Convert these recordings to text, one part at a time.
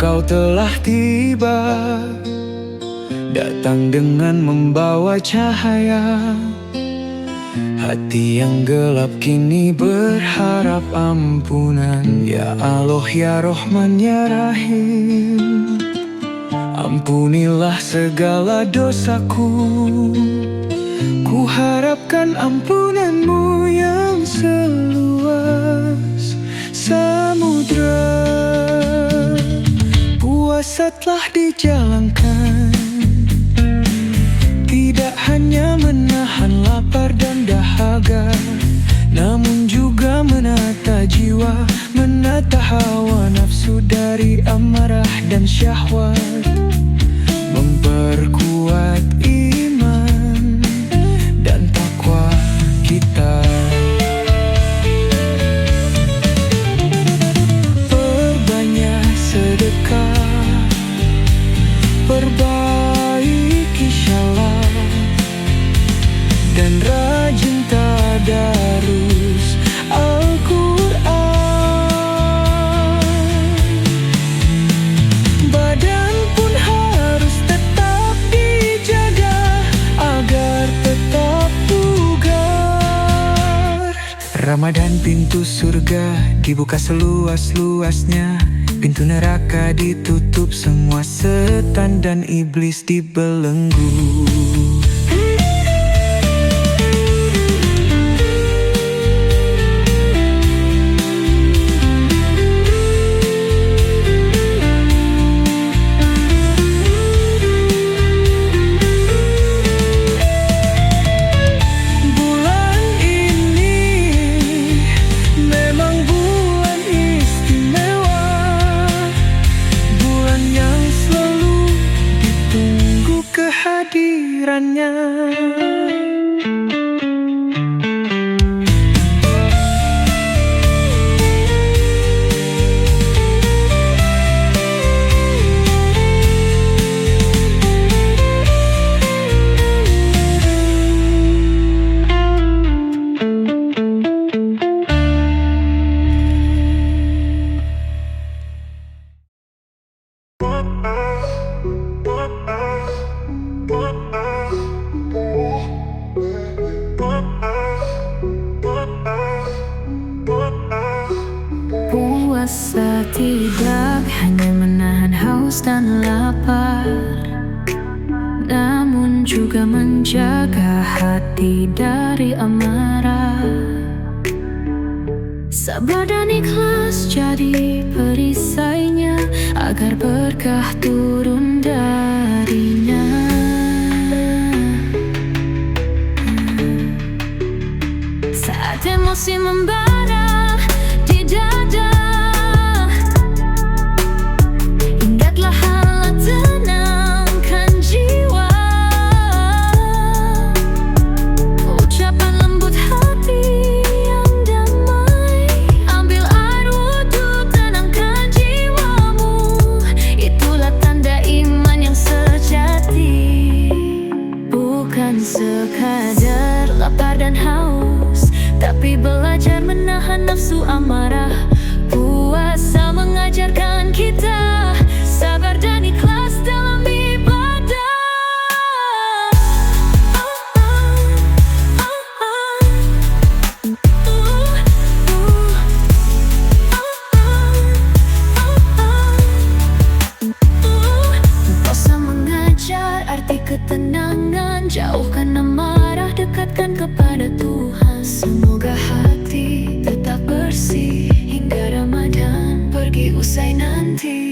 Engkau telah tiba, datang dengan membawa cahaya. Hati yang gelap kini berharap ampunan. Ya Allah, ya Rahman, ya Rahim, ampunilah segala dosaku. Ku harapkan ampunan-Mu yang seluas samudra. Puasa telah dijalankan, tidak hanya menahan lapar dan dahaga, namun juga menata jiwa, menata hawa nafsu dari amarah dan syahwat, memperkuat iman dan takwa kita. Perbanyak sedekah, perbaiki shalat, dan rajin tadarus Al-Quran. Badan pun harus tetap dijaga agar tetap bugar. Ramadan pintu surga dibuka seluas-luasnya, pintu neraka ditutup, semua setan dan iblis dibelenggu. Kehadirannya. Puasa tidak hanya menahan haus dan lapar, namun juga menjaga hati dari amarah. Sabar dan ikhlas jadi perisainya, agar berkah turun darinya. Saat emosi membara di dada, ingatlah Allah, tenangkan jiwa. Ucapan lembut hati yang damai, ambil air wudhu, tenangkan jiwamu. Itulah tanda iman yang sejati, bukan sekadar lapar dan haus, tapi belajar menahan nafsu amarah. Puasa mengajarkan kita sabar dan ikhlas dalam ibadah. Puasa mengajar arti ketenangan, jauhkan amarah, dekatkan kepada Tuhan. Semoga hati tetap bersih hingga Ramadan pergi usai nanti.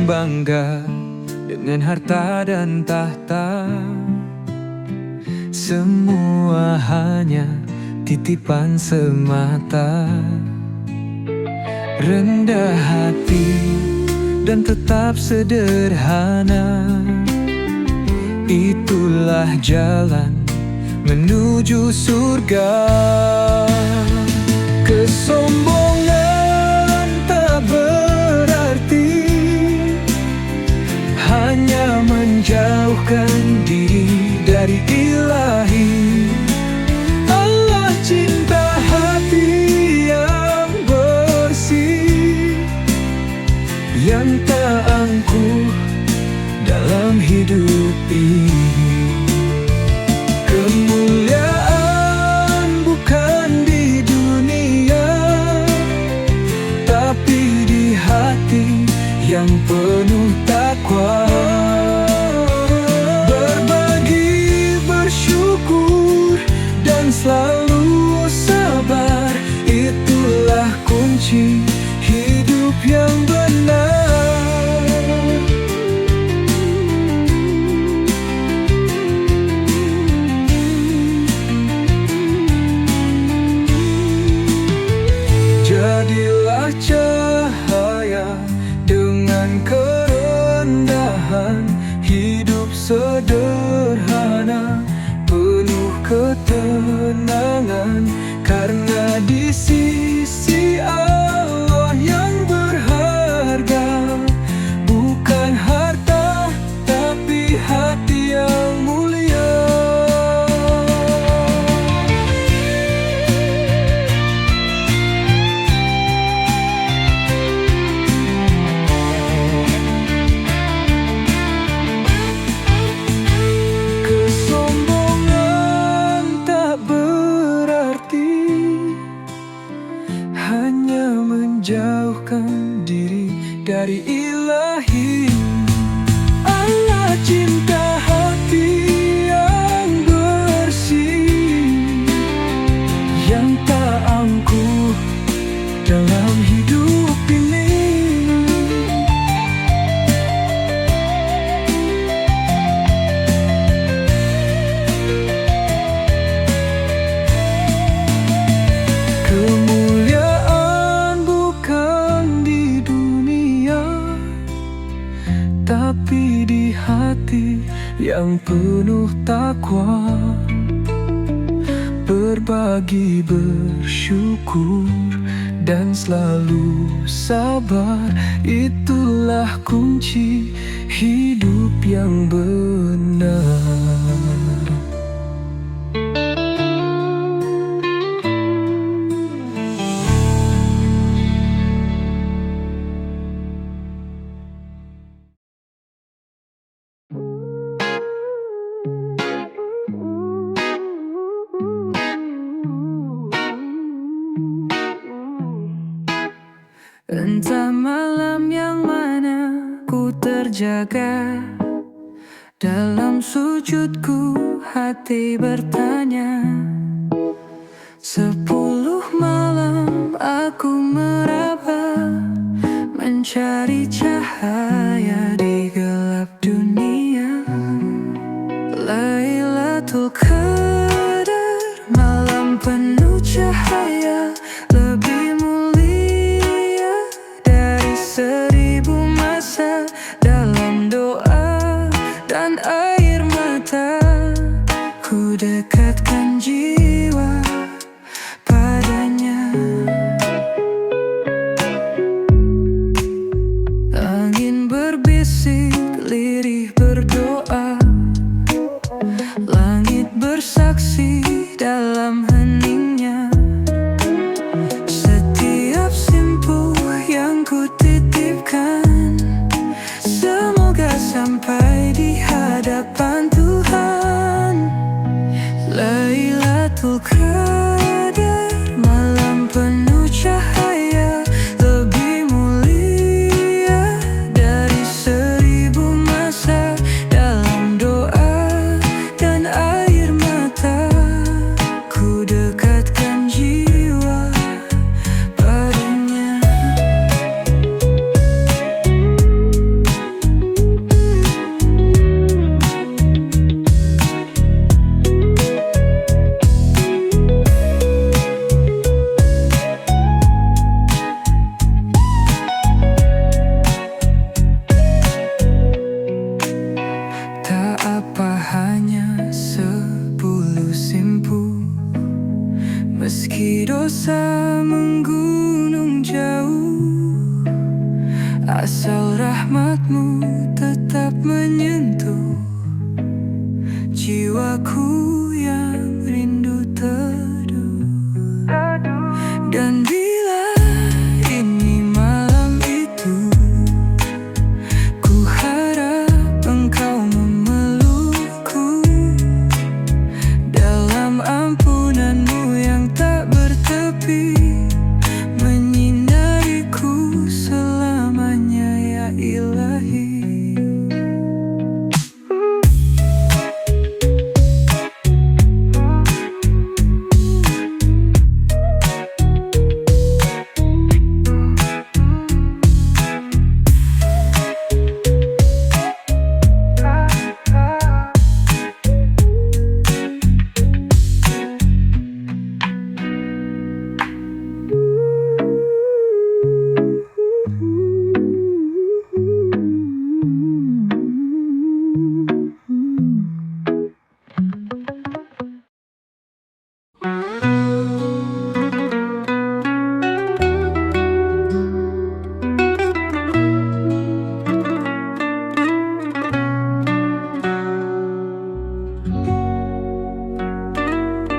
bangga dengan harta dan tahta. Semua hanya titipan semata. Rendah hati dan tetap sederhana, itulah jalan menuju surga. Kesombongan tak berarti hanya menjauhkan diri dari Ilahi. Allah cinta hati yang bersih, yang tak angkuh dalam hidup ini. Kemuliaan bukan di dunia, tapi di hati yang penuh takwa. Berbagi, bersyukur, dan selalu sabar, itulah kunci hidup yang benar. Jadilah cahaya dengan kerendahan, hidup sederhana, penuh ketenangan, karena di sisi Allah yang berharga bukan harta, tapi hati yang mulia. Menjauhkan diri dari Ilahi. Allah cinta hati yang bersih, yang tak angkuh dalam hidup ini. Tapi di hati yang penuh takwa. Berbagi, bersyukur, dan selalu sabar, itulah kunci hidup yang benar. Entah malam yang mana ku terjaga, dalam sujudku hati bertanya. 10 malam aku meraba, mencari cahaya di gelap dunia. Lailatul Qadar, malam penuh cahaya, lebih mulia dari 1000 masa. Dalam doa dan air mata, ku dekatkan jiwa padanya. Angin berbisik, lirih berdoa, langit bersaksi dalam heningnya. Setiap simpul yang ku titipkan, semoga sampai di hadapan Tuhan. Lailatul Qadar, malam penuh cahaya, lebih mulia dari 1000 masa. Dalam doa dan air mata, ku dekatkan jiwa padanya. Asal rahmatmu tetap menyentuh jiwaku yang rindu teduh. Dan bila ini malam itu, ku harap engkau memelukku dalam ampunanmu yang tak bertepi, menyinariku selamanya ya Ilahi.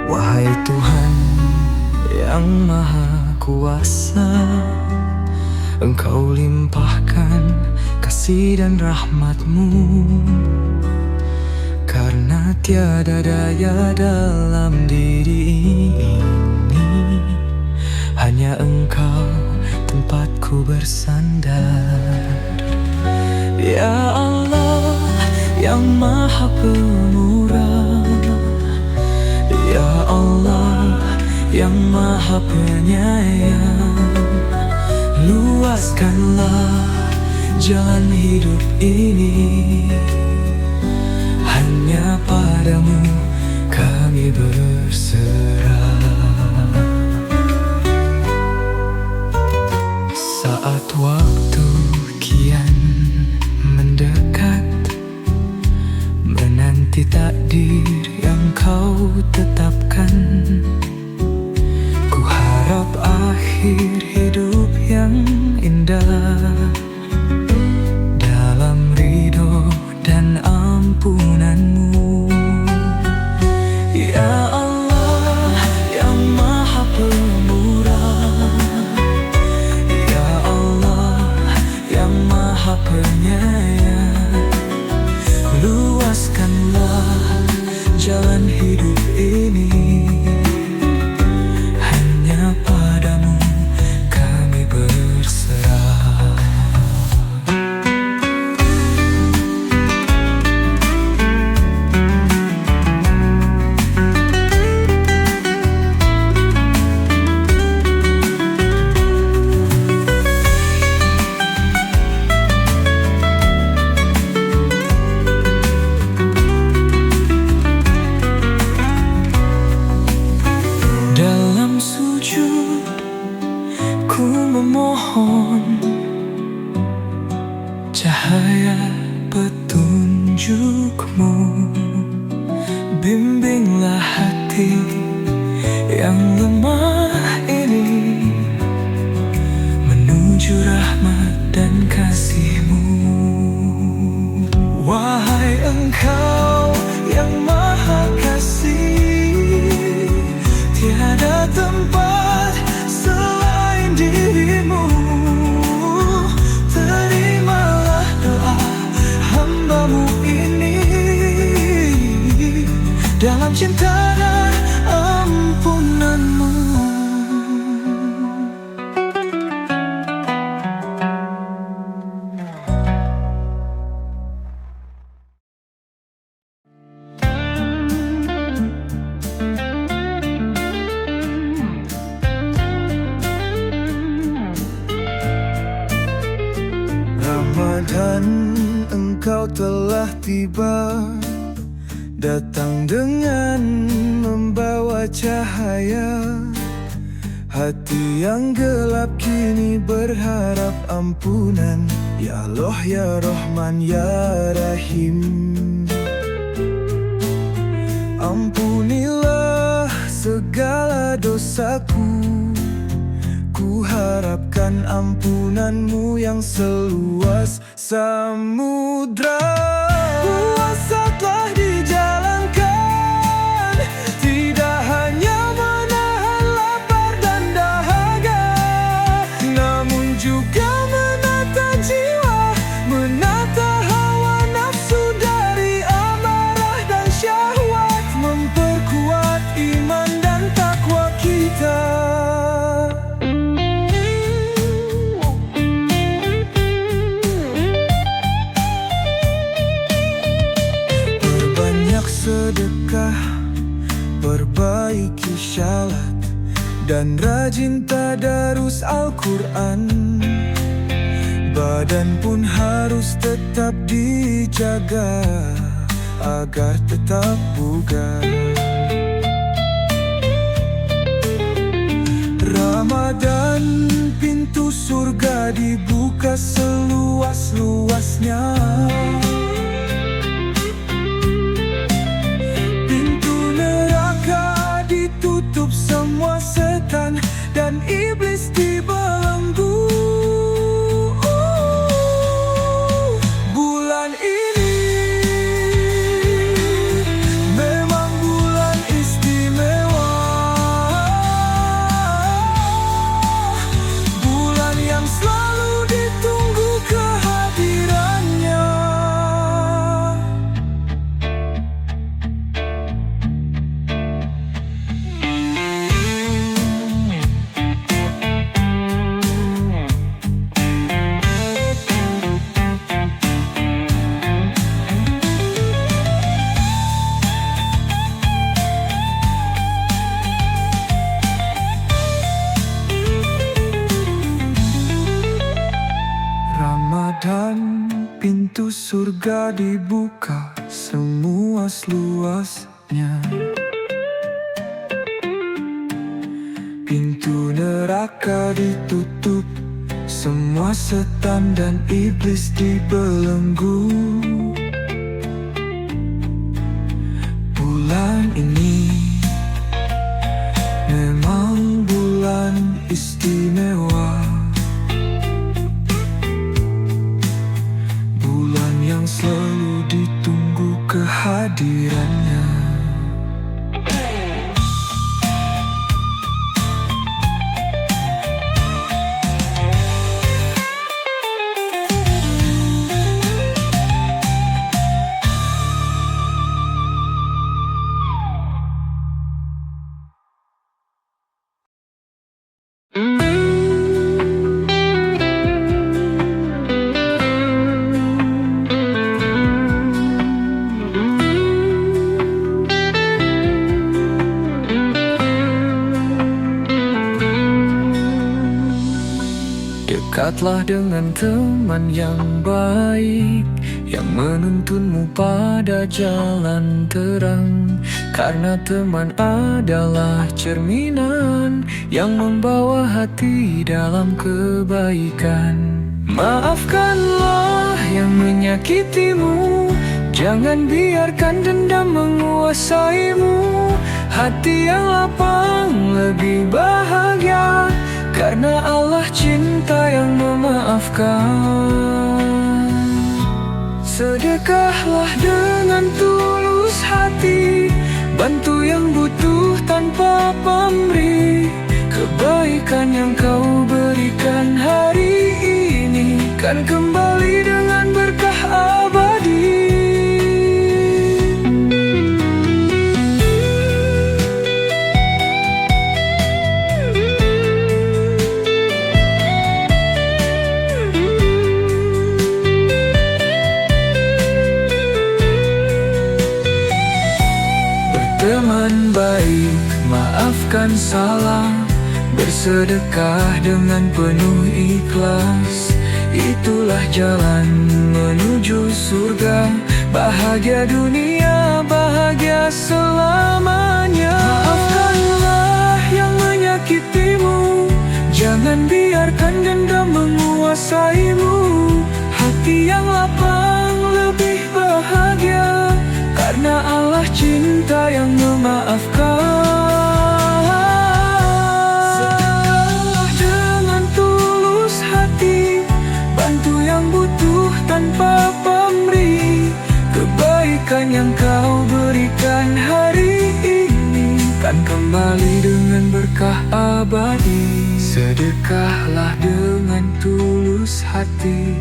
Wahai Tuhan yang Maha Kuasa, Engkau limpahkan kasih dan rahmat-Mu, karena tiada daya dalam diri ini, hanya Engkau tempatku bersandar. Ya Allah yang Maha Pemurah, Ya Allah yang Maha Penyayang, luaskanlah jalan hidup ini, hanya padamu kami berserah. Saat waktu kian mendekat, menanti takdir yang kau tetapkan, ku harap akhir hidup yang indah dalam ridho dan ampunan-Mu. Ya Allah yang Maha Pemurah, Ya Allah yang Maha Penyayang, luaskanlah jalan hidup ini, hanya padamu kami berserah. Dalam sujud ku memohon cahaya petunjuk-Mu, bimbinglah hati yang lemah ini menuju rahmat dan kasih-Mu. Wahai Engkau yang Maha Kasih, tiada tempat selain diri-Mu. Terimalah doa hamba-Mu ini dalam cinta dan ampunan-Mu. Ramadan, Engkau telah tiba, datang dengan membawa cahaya. Hati yang gelap kini berharap ampunan, Ya Allah, Ya Rahman, Ya Rahim. Ampunilah segala dosaku, ku ku harapkan ampunanmu yang seluas samudra. Puasa telah dijalankan, tidak hanya menahan lapar dan dahaga, namun juga menata jiwa, menata hawa nafsu dari amarah dan syahwat, memperkuat iman dan takwa kita. Perbanyak sedekah, perbaiki syalat, dan rajin tadarus Al-Quran. Badan pun harus tetap dijaga agar tetap bugar. Ramadan, pintu surga dibuka seluas-luasnya. Pintu neraka ditutup, semua setan dan iblis dibelenggu. Bulan ini memang bulan istimewa, bulan yang selalu ditunggu kehadirannya. Ramadan, pintu surga dibuka seluas-luasnya. Pintu neraka ditutup, semua setan dan iblis dibelenggu. Bulan ini memang bulan istimewa, bulan yang selalu ditunggu kehadirannya. Dekatlah dengan teman yang baik, yang menuntunmu pada jalan terang. Karena teman adalah cerminan yang membawa hati dalam kebaikan. Maafkanlah yang menyakitimu, jangan biarkan dendam menguasaimu. Hati yang lapang lebih bahagia, karena Allah cinta yang memaafkan. Sedekahlah dengan tulus hati, bantu yang butuh tanpa pamrih. Kebaikan yang kau berikan hari ini kan kembali dengan berkah abadi. Teman baik, maafkan salah, bersedekah dengan penuh ikhlas. Itulah jalan menuju surga, bahagia dunia, bahagia selamanya. Maafkanlah yang menyakitimu, jangan biarkan dendam menguasaimu. Hati yang lapang lebih bahagia, karena Allah cinta yang memaafkan. Sedekahlah yang butuh tanpa pamrih. Kebaikan yang kau berikan hari ini kan kembali dengan berkah abadi. Sedekahlah dengan tulus hati,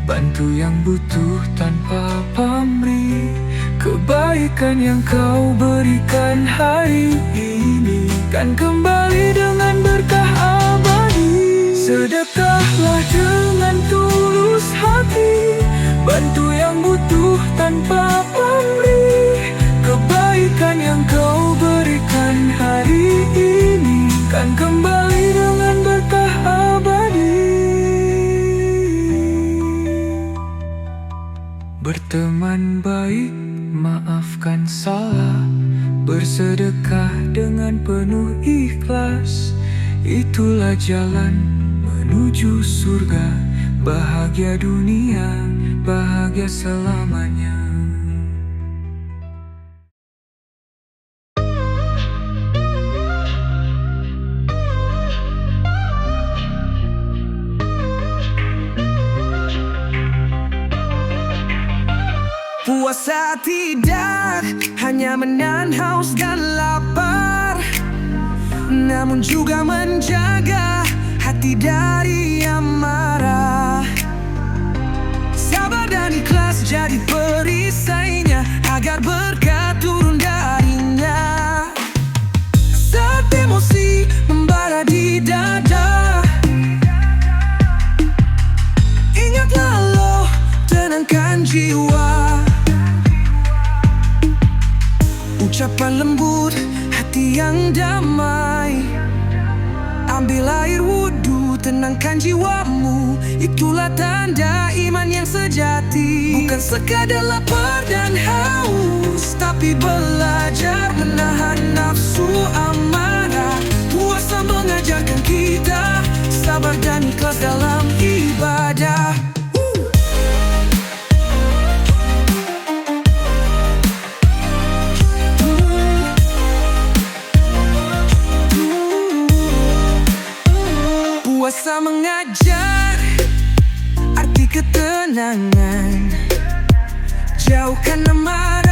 bantu yang butuh tanpa pamrih. Kebaikan yang kau berikan hari ini kan kembali dengan berkah abadi. Sedekahlah dengan tulus hati, bantu yang butuh tanpa pamrih. Kebaikan yang kau berikan hari ini kan kembali dengan berkah abadi. Berteman baik, maafkan salah, bersedekah dengan penuh ikhlas. Itulah jalan menuju surga, bahagia dunia, bahagia selamanya. Puasa tidak hanya menahan haus dan lapar, namun juga menjaga hati dari amarah. Sabar dan ikhlas jadi perisainya, agar berkat turun darinya. Saat emosi membara di dada, ingatlah Allah, tenangkan jiwa. Ucapan lembut, hati yang damai, ambil air wudhu, tenangkan jiwamu. Itulah tanda iman yang sejati. Bukan sekadar lapar dan haus, tapi belajar menahan nafsu amarah. Puasa mengajarkan kita sabar dan ikhlas dalam ibadah. Puasa mengajar arti ketenangan, jauhkan amarah.